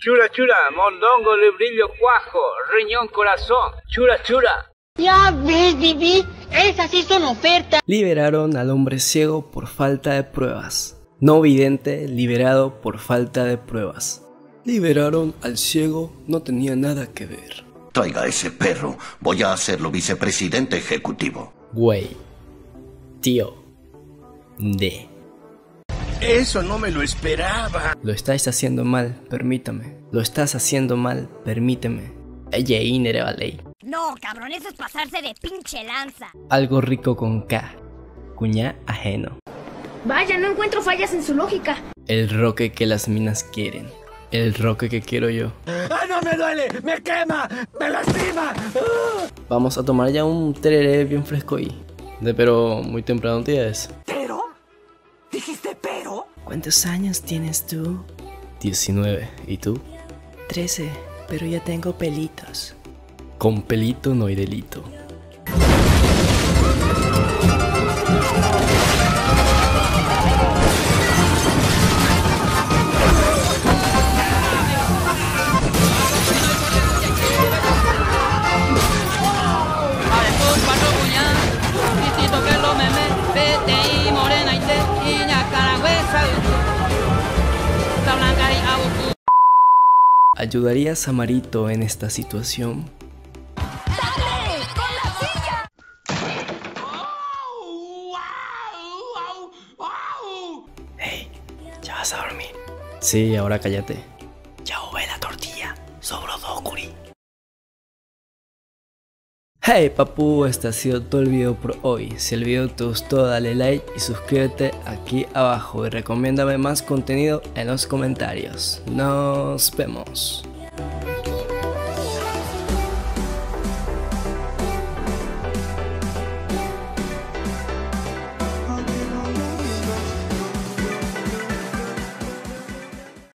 Chura, chura, mondongo, librillo, cuajo, riñón, corazón. Chura, chura. Ya ves, Vivi, esas sí son ofertas. Liberaron al hombre ciego por falta de pruebas. No vidente liberado por falta de pruebas. Liberaron al ciego, no tenía nada que ver. Traiga ese perro, voy a hacerlo vicepresidente ejecutivo. Güey. Tío. De. Eso no me lo esperaba. Lo estáis haciendo mal, permítame. Lo estás haciendo mal, permíteme. Ley. No, cabrón, eso es pasarse de pinche lanza. Algo rico con K. Cuñá ajeno. Vaya, no encuentro fallas en su lógica. El roque que las minas quieren. El roque que quiero yo. ¡Ah, no me duele! ¡Me quema! ¡Me lastima! Vamos a tomar ya un tereré bien fresco y... pero muy temprano tienes. ¿Pero? ¿Dijiste pero? ¿Cuántos años tienes tú? 19. ¿Y tú? 13. Pero ya tengo pelitos. Con pelito no hay delito. ¿Ayudarías a Marito en esta situación? ¡Dale! ¡Con la silla! Hey, ¿ya vas a dormir? Sí, ahora cállate. Ya hube la tortilla, sobró 2 curi. Hey papu, este ha sido todo el video por hoy. Si el video te gustó dale like y suscríbete aquí abajo y recomiéndame más contenido en los comentarios. Nos vemos.